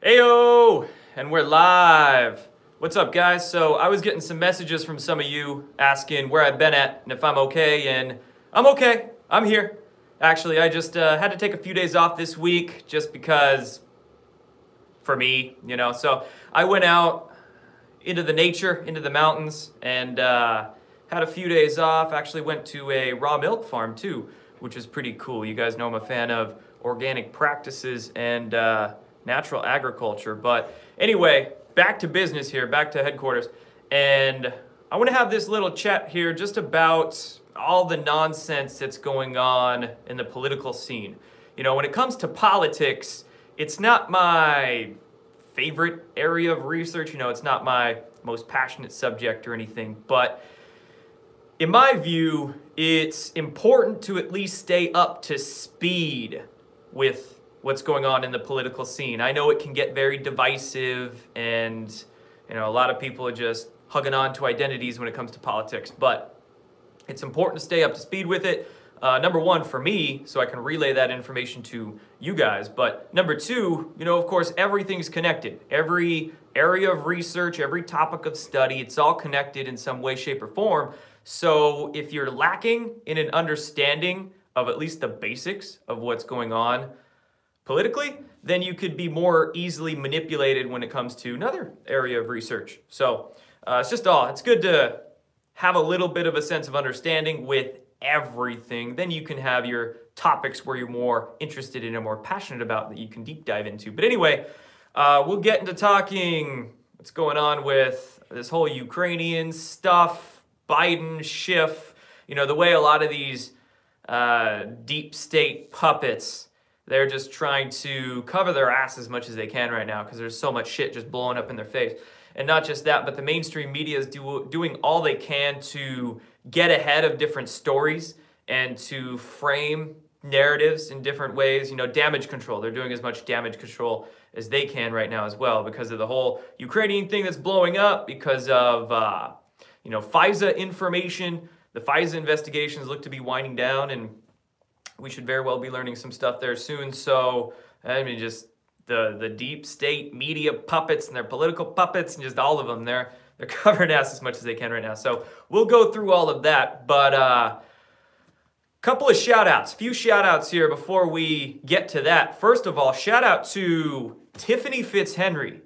Heyo, and we're live. What's up, guys? So I was getting some messages from some of you asking where I've been at and if I'm okay, and I'm okay. I'm here. Actually, I just had to take a few days off this week just because, for me, So I went out into the nature, into the mountains, and had a few days off. Actually went to a raw milk farm too, which is pretty cool. You guys know I'm a fan of organic practices and natural agriculture. But anyway, back to business here, back to headquarters. And I want to have this little chat here just about all the nonsense that's going on in the political scene. When it comes to politics, it's not my favorite area of research. It's not my most passionate subject or anything. But in my view, it's important to at least stay up to speed with what's going on in the political scene. I know it can get very divisive, and a lot of people are just hugging on to identities when it comes to politics, but it's important to stay up to speed with it. Number one, for me, so I can relay that information to you guys, but number two, of course, everything's connected. Every area of research, every topic of study, it's all connected in some way, shape, or form. So if you're lacking in an understanding of at least the basics of what's going on politically, then you could be more easily manipulated when it comes to another area of research. So it's good to have a little bit of a sense of understanding with everything. Then you can have your topics where you're more interested in and more passionate about that you can deep dive into. But anyway, we'll get into talking what's going on with this whole Ukrainian stuff, Biden, Schiff, the way a lot of these deep state puppets, they're just trying to cover their ass as much as they can right now because there's so much shit just blowing up in their face. And not just that, but the mainstream media is doing all they can to get ahead of different stories and to frame narratives in different ways. Damage control. They're doing as much damage control as they can right now as well because of the whole Ukrainian thing that's blowing up, because of, FISA information. The FISA investigations look to be winding down, and we should very well be learning some stuff there soon. So, just the deep state media puppets and their political puppets and just all of them, they're covering ass as much as they can right now. So we'll go through all of that, but couple of few shout outs here before we get to that. First of all, shout out to Tiffany Fitzhenry.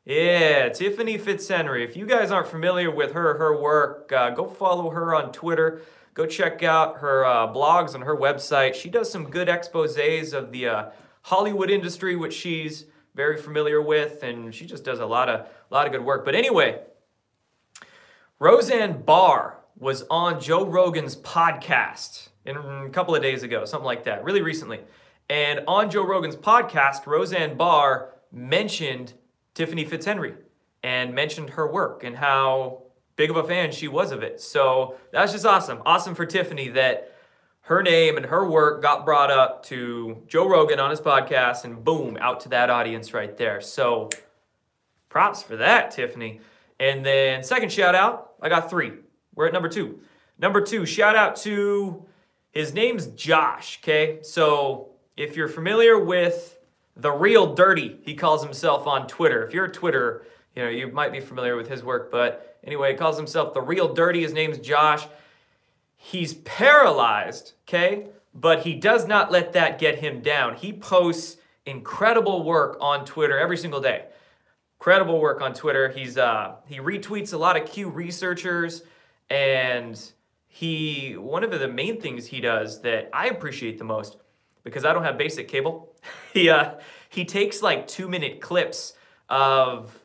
Yeah, Tiffany Fitzhenry. If you guys aren't familiar with her work, go follow her on Twitter. Go check out her blogs on her website. She does some good exposés of the Hollywood industry, which she's very familiar with, and she just does a lot of good work. But anyway, Roseanne Barr was on Joe Rogan's podcast a couple of days ago, something like that, really recently. And on Joe Rogan's podcast, Roseanne Barr mentioned Tiffany Fitzhenry and mentioned her work and how big of a fan she was of it. So that's just awesome. Awesome for Tiffany that her name and her work got brought up to Joe Rogan on his podcast, and boom, out to that audience right there. So props for that, Tiffany. And then second shout out, I got three. We're at number two. Number two, shout out to, his name's Josh, okay? So if you're familiar with The Real Dirty, he calls himself on Twitter. If you're a Twitterer, you might be familiar with his work, but anyway, he calls himself The Real Dirty. His name's Josh. He's paralyzed, okay? But he does not let that get him down. He posts incredible work on Twitter every single day. Incredible work on Twitter. He retweets a lot of Q researchers, and one of the main things he does that I appreciate the most, because I don't have basic cable, he takes like 2-minute clips of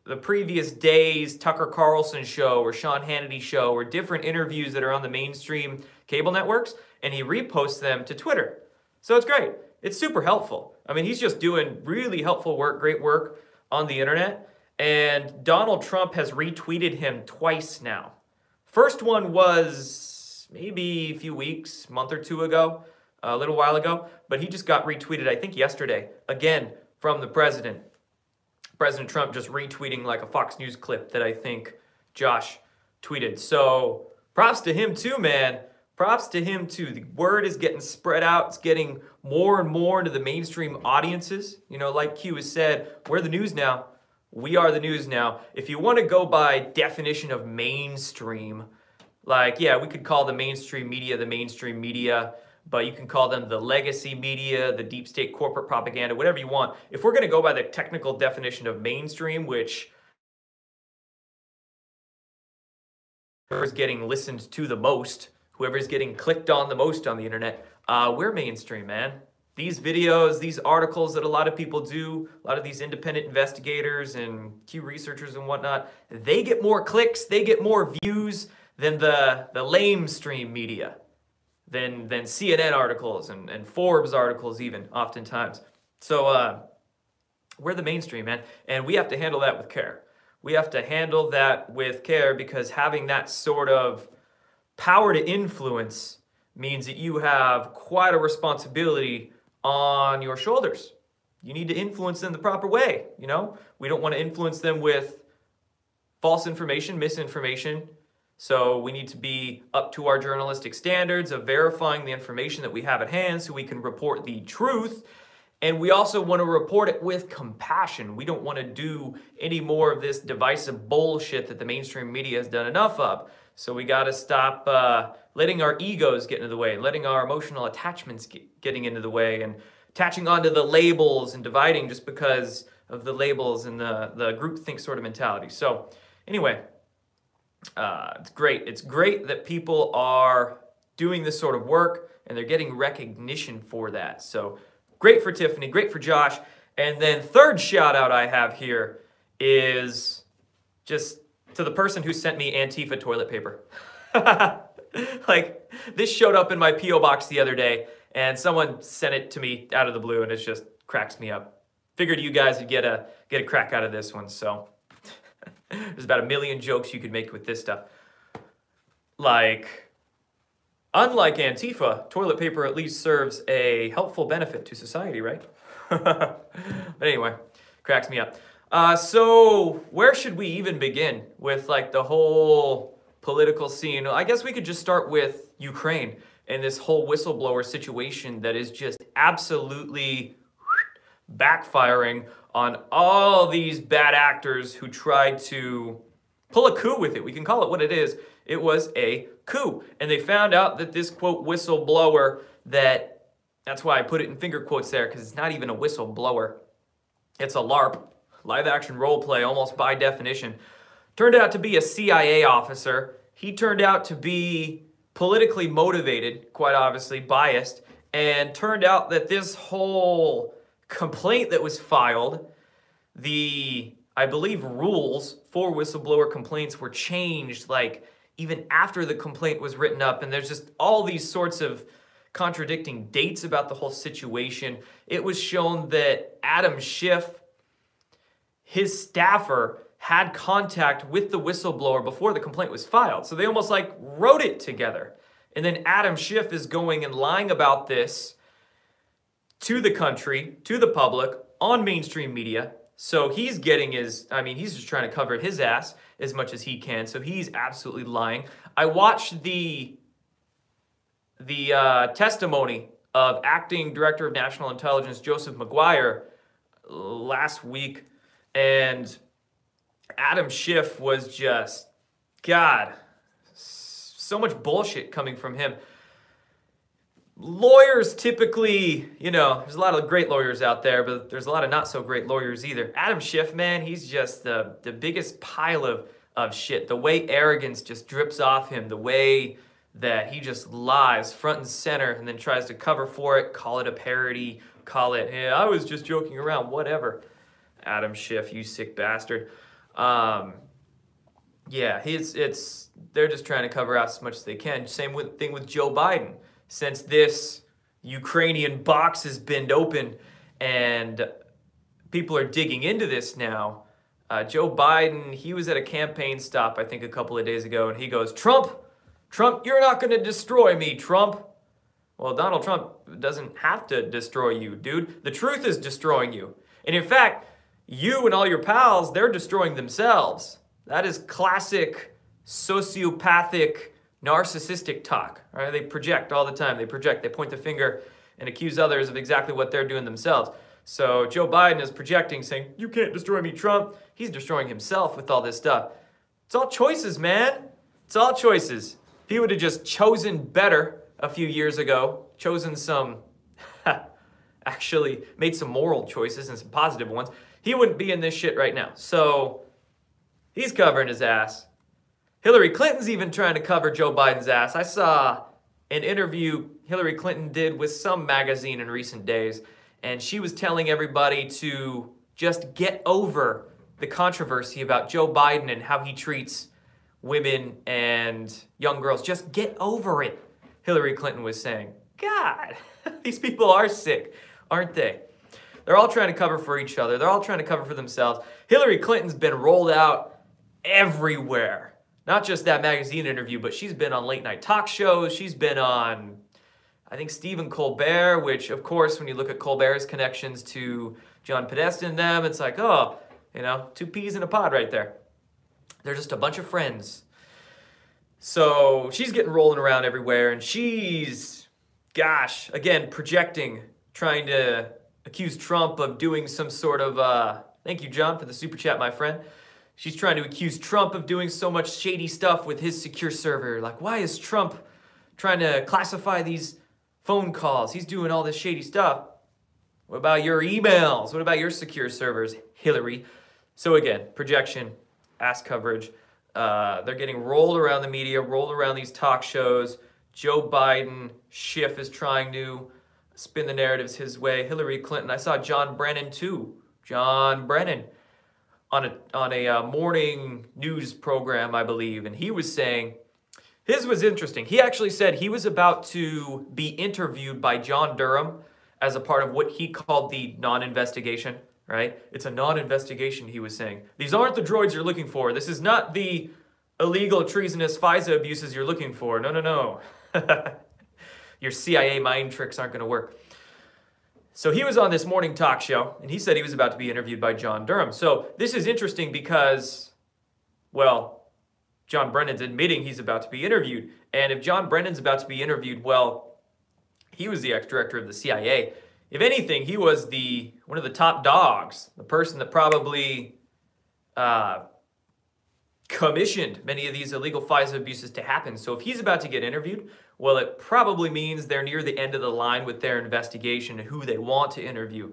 the previous day's Tucker Carlson show or Sean Hannity show or different interviews that are on the mainstream cable networks, and he reposts them to Twitter. So it's great. It's super helpful. He's just doing really helpful work, great work on the internet, and Donald Trump has retweeted him twice now. First one was maybe a few weeks, month or two ago, a little while ago, but he just got retweeted, I think yesterday, again from the president. President Trump just retweeting like a Fox News clip that I think Josh tweeted. So props to him too, man, props to him too. The word is getting spread out. It's getting more and more into the mainstream audiences. You know, like Q has said, we're the news now. We are the news now. If you want to go by definition of mainstream, like, yeah, we could call the mainstream media, but you can call them the legacy media, the deep state corporate propaganda, whatever you want. If we're going to go by the technical definition of mainstream, which whoever's getting listened to the most, whoever's getting clicked on the most on the internet, we're mainstream, man. These videos, these articles that a lot of people do, a lot of these independent investigators and Q researchers and whatnot, they get more clicks, they get more views than the lamestream media, than CNN articles and Forbes articles even, oftentimes. So we're the mainstream, man, and we have to handle that with care. We have to handle that with care, because having that sort of power to influence means that you have quite a responsibility on your shoulders. You need to influence them the proper way, you know? We don't want to influence them with false information, misinformation. So we need to be up to our journalistic standards of verifying the information that we have at hand so we can report the truth. And we also want to report it with compassion. We don't want to do any more of this divisive bullshit that the mainstream media has done enough of. So we got to stop letting our egos get into the way, letting our emotional attachments getting into the way, and attaching onto the labels and dividing just because of the labels and the groupthink sort of mentality. So anyway, it's great. It's great that people are doing this sort of work and they're getting recognition for that. So great for Tiffany, great for Josh. And then third shout out I have here is just to the person who sent me Antifa toilet paper. Like, this showed up in my P.O. box the other day and someone sent it to me out of the blue, and it just cracks me up. Figured you guys would get a crack out of this one, so there's about 1 million jokes you could make with this stuff. Like, unlike Antifa, toilet paper at least serves a helpful benefit to society, right? But anyway, cracks me up. So where should we even begin with like the whole political scene? I guess we could just start with Ukraine and this whole whistleblower situation that is just absolutely backfiring on all these bad actors who tried to pull a coup with it. We can call it what it is. It was a coup. And they found out that this, quote, whistleblower, that's why I put it in finger quotes there, because it's not even a whistleblower. It's a LARP, live action role play, almost by definition. Turned out to be a CIA officer. He turned out to be politically motivated, quite obviously biased, and turned out that this whole complaint that was filed, I believe, rules for whistleblower complaints were changed, like, even after the complaint was written up, and there's just all these sorts of contradicting dates about the whole situation. It was shown that Adam Schiff, his staffer, had contact with the whistleblower before the complaint was filed. So they almost like wrote it together. And then Adam Schiff is going and lying about this to the country, to the public, on mainstream media. So he's getting he's just trying to cover his ass as much as he can. So he's absolutely lying. I watched the testimony of Acting Director of National Intelligence Joseph McGuire last week, and Adam Schiff was just, God, so much bullshit coming from him. Lawyers typically, there's a lot of great lawyers out there, but there's a lot of not so great lawyers either. Adam Schiff, man, he's just the biggest pile of shit. The way arrogance just drips off him, the way that he just lies front and center and then tries to cover for it, call it a parody, call it, hey, I was just joking around, whatever. Adam Schiff, you sick bastard. Yeah, they're just trying to cover out as much as they can. Same thing with Joe Biden. Since this Ukrainian box has been open and people are digging into this now, Joe Biden, he was at a campaign stop, I think a couple of days ago, and he goes, Trump, you're not going to destroy me, Trump. Well, Donald Trump doesn't have to destroy you, dude. The truth is destroying you. And in fact, you and all your pals, they're destroying themselves. That is classic sociopathic narcissistic talk. Right? They project all the time. They project. They point the finger and accuse others of exactly what they're doing themselves. So Joe Biden is projecting, saying, you can't destroy me, Trump. He's destroying himself with all this stuff. It's all choices, man. It's all choices. If he would have just chosen better a few years ago, chosen some, actually made some moral choices and some positive ones, he wouldn't be in this shit right now. So he's covering his ass. Hillary Clinton's even trying to cover Joe Biden's ass. I saw an interview Hillary Clinton did with some magazine in recent days, and she was telling everybody to just get over the controversy about Joe Biden and how he treats women and young girls. Just get over it, Hillary Clinton was saying. God, these people are sick, aren't they? They're all trying to cover for each other. They're all trying to cover for themselves. Hillary Clinton's been rolled out everywhere. Not just that magazine interview, but she's been on late night talk shows. She's been on, I think, Stephen Colbert, which, of course, when you look at Colbert's connections to John Podesta and them, it's like, oh, you know, two peas in a pod right there. They're just a bunch of friends. So she's getting rolling around everywhere, and she's, gosh, again, projecting, trying to accuse Trump of doing some sort of, thank you, John, for the super chat, my friend. She's trying to accuse Trump of doing so much shady stuff with his secure server. Like, why is Trump trying to classify these phone calls? He's doing all this shady stuff. What about your emails? What about your secure servers, Hillary? So again, projection, ass coverage. They're getting rolled around the media, rolled around these talk shows. Joe Biden, Schiff is trying to spin the narratives his way. Hillary Clinton. I saw John Brennan too. John Brennan on a morning news program, I believe, and he was saying, his was interesting. He actually said he was about to be interviewed by John Durham as a part of what he called the non-investigation, right? It's a non-investigation, he was saying. These aren't the droids you're looking for. This is not the illegal, treasonous FISA abuses you're looking for. No, no, no. Your CIA mind tricks aren't going to work. So he was on this morning talk show, and he said he was about to be interviewed by John Durham. So this is interesting because, well, John Brennan's admitting he's about to be interviewed. And if John Brennan's about to be interviewed, well, he was the ex-director of the CIA. If anything, he was one of the top dogs, the person that probably commissioned many of these illegal FISA abuses to happen. So if he's about to get interviewed, well, it probably means they're near the end of the line with their investigation and who they want to interview.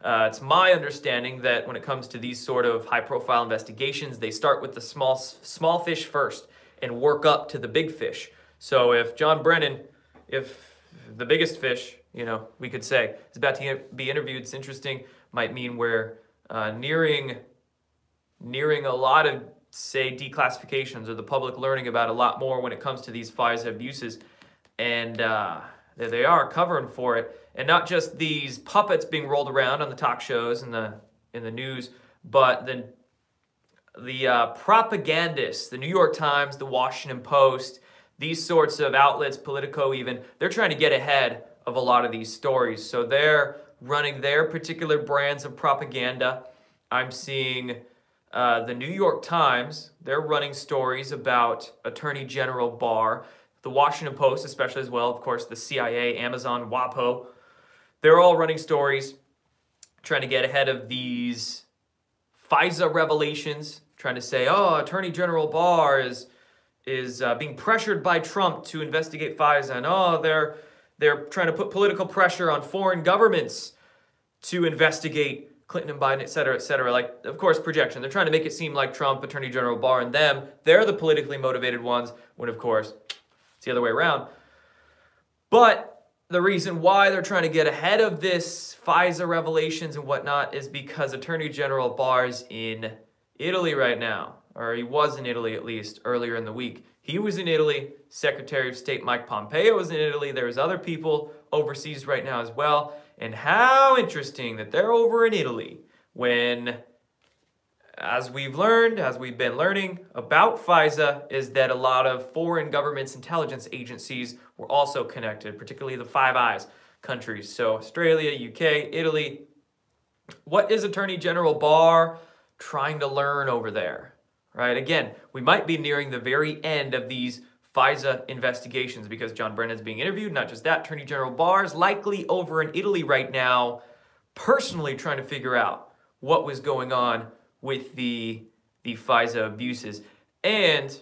It's my understanding that when it comes to these sort of high-profile investigations, they start with the small fish first and work up to the big fish. So if John Brennan, if the biggest fish, you know, we could say, is about to be interviewed, it's interesting, might mean we're nearing a lot of, say, declassifications or the public learning about a lot more when it comes to these FISA abuses. And there they are covering for it. And not just these puppets being rolled around on the talk shows and in the news, but the propagandists, the New York Times, the Washington Post, these sorts of outlets, Politico even, they're trying to get ahead of a lot of these stories. So they're running their particular brands of propaganda. I'm seeing the New York Times, they're running stories about Attorney General Barr. The Washington Post, especially as well, of course, the CIA, Amazon, WAPO. They're all running stories, trying to get ahead of these FISA revelations, trying to say, oh, Attorney General Barr is being pressured by Trump to investigate FISA, and oh, they're trying to put political pressure on foreign governments to investigate Clinton and Biden, et cetera, et cetera. Like, of course, projection. They're trying to make it seem like Trump, Attorney General Barr, and them, they're the politically motivated ones, when, of course, it's the other way around. But the reason why they're trying to get ahead of this FISA revelations and whatnot is because Attorney General Barr's in Italy right now, or he was in Italy at least earlier in the week. He was in Italy. Secretary of State Mike Pompeo was in Italy. There's other people overseas right now as well. And how interesting that they're over in Italy when, as we've been learning about FISA, is that a lot of foreign governments' intelligence agencies were also connected, particularly the Five Eyes countries. So Australia, UK, Italy. What is Attorney General Barr trying to learn over there? Right? Again, we might be nearing the very end of these FISA investigations because John Brennan's being interviewed. Not just that, Attorney General Barr is likely over in Italy right now, personally trying to figure out what was going on with the FISA abuses. And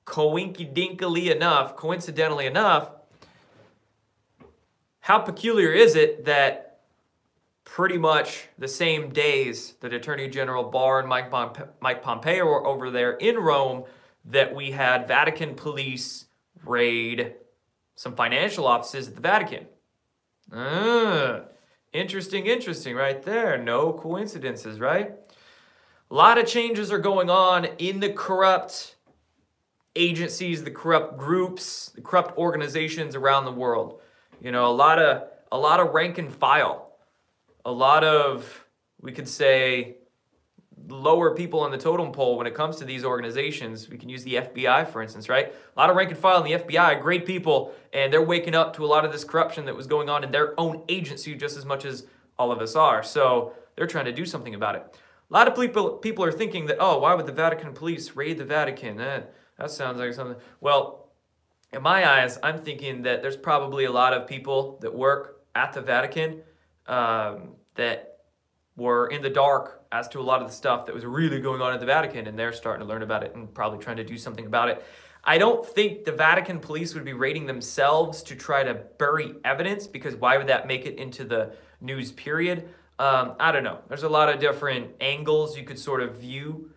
coincidentally enough, how peculiar is it that pretty much the same days that Attorney General Barr and Mike Pompeo were over there in Rome, that we had Vatican police raid some financial offices at the Vatican. Interesting right there. No coincidences, right? A lot of changes are going on in the corrupt agencies, the corrupt groups, the corrupt organizations around the world. You know, a lot of rank and file, a lot of, we could say, lower people on the totem pole when it comes to these organizations. We can use the FBI, for instance, right? A lot of rank and file in the FBI, great people, and they're waking up to a lot of this corruption that was going on in their own agency just as much as all of us are. So they're trying to do something about it. A lot of people are thinking that, oh, why would the Vatican police raid the Vatican? That sounds like something. Well, in my eyes, I'm thinking that there's probably a lot of people that work at the Vatican that were in the dark as to a lot of the stuff that was really going on at the Vatican, and they're starting to learn about it and probably trying to do something about it. I don't think the Vatican police would be raiding themselves to try to bury evidence, because why would that make it into the news period? I don't know. There's a lot of different angles you could sort of view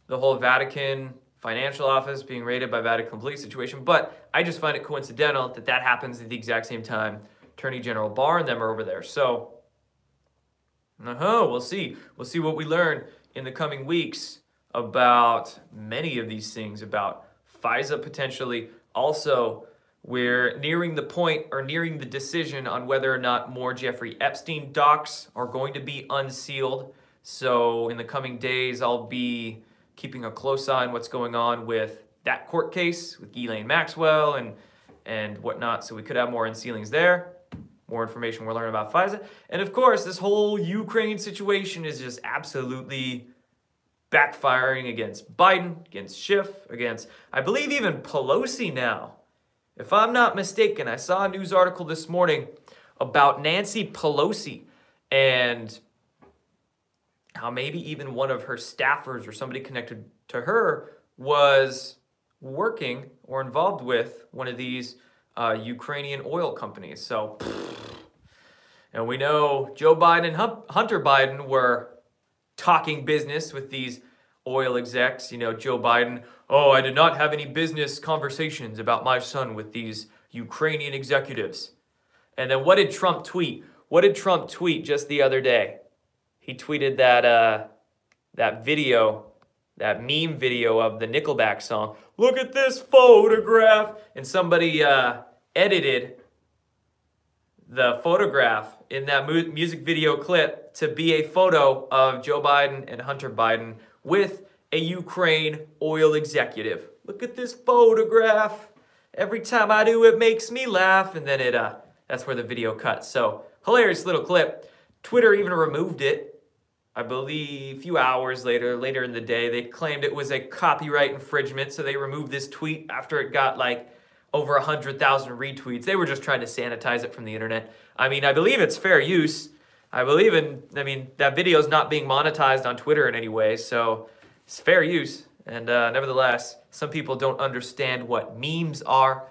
the whole Vatican financial office being raided by Vatican police situation, but I just find it coincidental that that happens at the exact same time Attorney General Barr and them are over there. So, we'll see. We'll see what we learn in the coming weeks about many of these things, about FISA potentially. Also, we're nearing the point, or nearing the decision on whether or not more Jeffrey Epstein docs are going to be unsealed. So in the coming days, I'll be keeping a close eye on what's going on with that court case with Ghislaine Maxwell and whatnot. So we could have more unsealings there. More information we're learning about FISA. And of course, this whole Ukraine situation is just absolutely backfiring against Biden, against Schiff, against, I believe, even Pelosi now. If I'm not mistaken, I saw a news article this morning about Nancy Pelosi and how maybe even one of her staffers or somebody connected to her was working or involved with one of these Ukrainian oil companies. So, and we know Joe Biden and Hunter Biden were talking business with these oil execs. You know, Joe Biden, oh, I did not have any business conversations about my son with these Ukrainian executives. And then what did Trump tweet? What did Trump tweet just the other day? He tweeted that video, that meme video of the Nickelback song. Look at this photograph. And somebody edited the photograph in that music video clip to be a photo of Joe Biden and Hunter Biden with a Ukraine oil executive. Look at this photograph. Every time I do, it makes me laugh. And then that's where the video cuts. So hilarious little clip. Twitter even removed it. I believe a few hours later in the day, they claimed it was a copyright infringement. So they removed this tweet after it got like over 100,000 retweets. They were just trying to sanitize it from the internet. I mean, I believe it's fair use. I mean, that video is not being monetized on Twitter in any way, so it's fair use. And nevertheless, some people don't understand what memes are,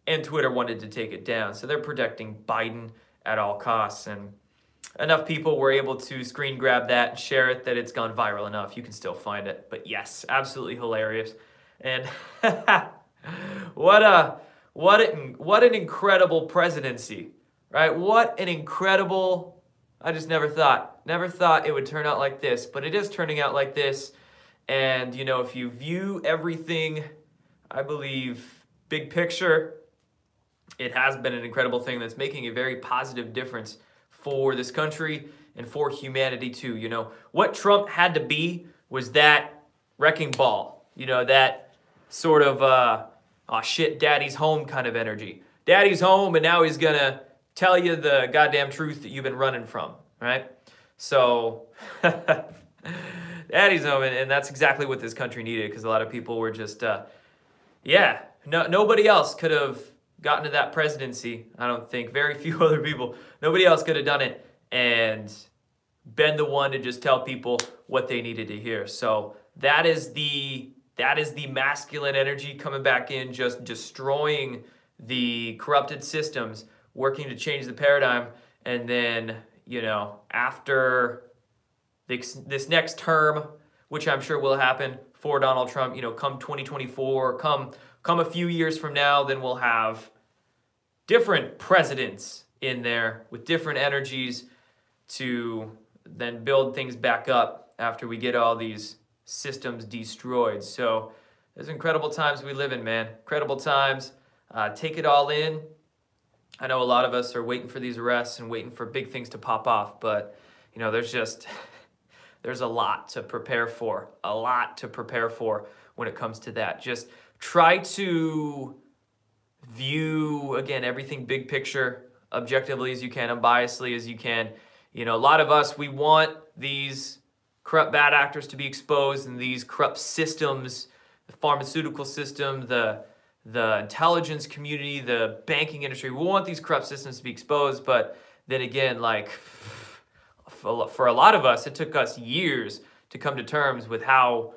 and Twitter wanted to take it down. So they're protecting Biden at all costs, and enough people were able to screen grab that and share it that it's gone viral enough. You can still find it. But yes, absolutely hilarious. And what an incredible presidency. Right? What an incredible, I just never thought it would turn out like this, but it is turning out like this. And, you know, if you view everything, I believe, big picture, it has been an incredible thing that's making a very positive difference for this country and for humanity too. You know, what Trump had to be was that wrecking ball, you know, that sort of, oh shit, daddy's home kind of energy. Daddy's home and now he's gonna tell you the goddamn truth that you've been running from, right? So, daddy's home, and that's exactly what this country needed, because a lot of people were just, yeah, nobody else could have gotten to that presidency. I don't think. Very few other people. Nobody else could have done it and been the one to just tell people what they needed to hear. So that is the masculine energy coming back in, just destroying the corrupted systems, working to change the paradigm. And then, you know, after this next term, which I'm sure will happen for Donald Trump, you know, come 2024, come a few years from now, then we'll have different presidents in there with different energies to then build things back up after we get all these systems destroyed. So there's incredible times we live in, man. Incredible times. Take it all in. I know a lot of us are waiting for these arrests and waiting for big things to pop off, but you know, there's a lot to prepare for. A lot to prepare for when it comes to that. Just try to view, again, everything big picture, objectively as you can, unbiasedly as you can. You know, a lot of us, we want these corrupt bad actors to be exposed and these corrupt systems, the pharmaceutical system, the intelligence community, the banking industry. We want these corrupt systems to be exposed, but then again, like, for a lot of us, it took us years to come to terms with how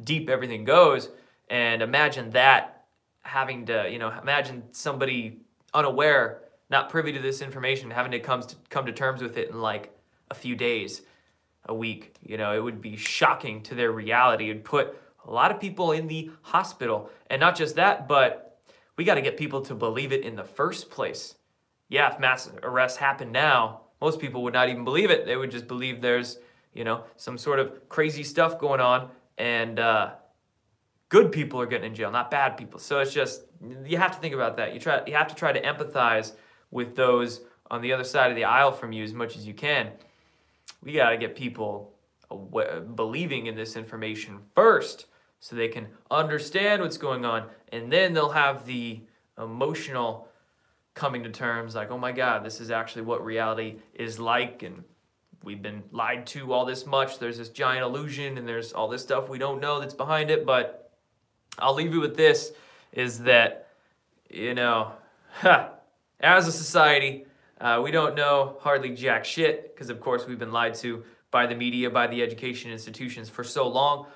deep everything goes. And imagine that, having to, you know, imagine somebody unaware, not privy to this information, having to come to terms with it in like a few days, a week. You know, it would be shocking to their reality. It'd put a lot of people in the hospital. And not just that, but we got to get people to believe it in the first place. Yeah, if mass arrests happen now, most people would not even believe it. They would just believe there's, you know, some sort of crazy stuff going on, and good people are getting in jail, not bad people. So it's just, you have to think about that. You have to try to empathize with those on the other side of the aisle from you as much as you can. We got to get people believing in this information first so they can understand what's going on, and then they'll have the emotional coming to terms like, oh my God, this is actually what reality is like, and we've been lied to all this much. There's this giant illusion, and there's all this stuff we don't know that's behind it. But I'll leave you with this, is that, you know, as a society, we don't know hardly jack shit, because of course we've been lied to by the media, by the education institutions for so long.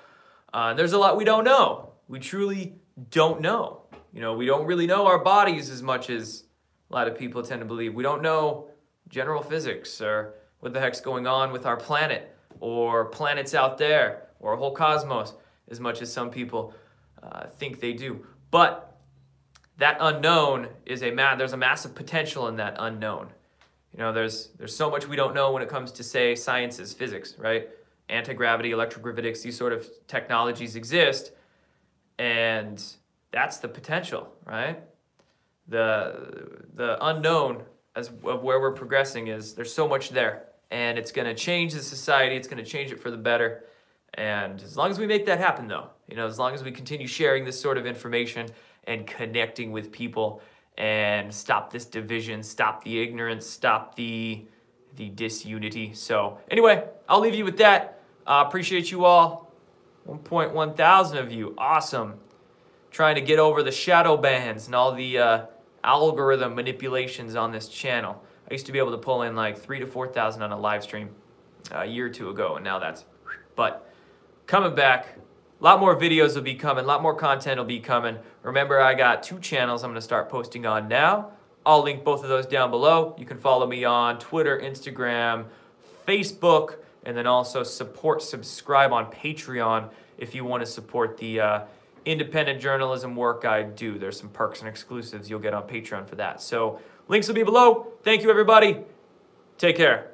There's a lot we don't know. We truly don't know. You know, we don't really know our bodies as much as a lot of people tend to believe. We don't know general physics, or what the heck's going on with our planet, or planets out there, or a whole cosmos, as much as some people think they do. But that unknown is there's a massive potential in that unknown. You know, there's so much we don't know when it comes to, say, sciences, physics, right? Anti-gravity, electrogravitics, these sort of technologies exist, and that's the potential, right? The unknown of where we're progressing is, there's so much there, and it's going to change the society. It's going to change it for the better. And as long as we make that happen, though, you know, as long as we continue sharing this sort of information and connecting with people, and stop this division, stop the ignorance, stop the disunity. So anyway, I'll leave you with that. Appreciate you all. 1.1 thousand of you. Awesome. Trying to get over the shadow bans and all the algorithm manipulations on this channel. I used to be able to pull in like 3,000 to 4,000 on a live stream a year or two ago, and now that's, but coming back. A lot more videos will be coming, a lot more content will be coming. Remember, I got 2 channels I'm going to start posting on now. I'll link both of those down below. You can follow me on Twitter, Instagram, Facebook, and then also subscribe on Patreon if you want to support the independent journalism work I do. There's some perks and exclusives you'll get on Patreon for that. So links will be below. Thank you, everybody. Take care.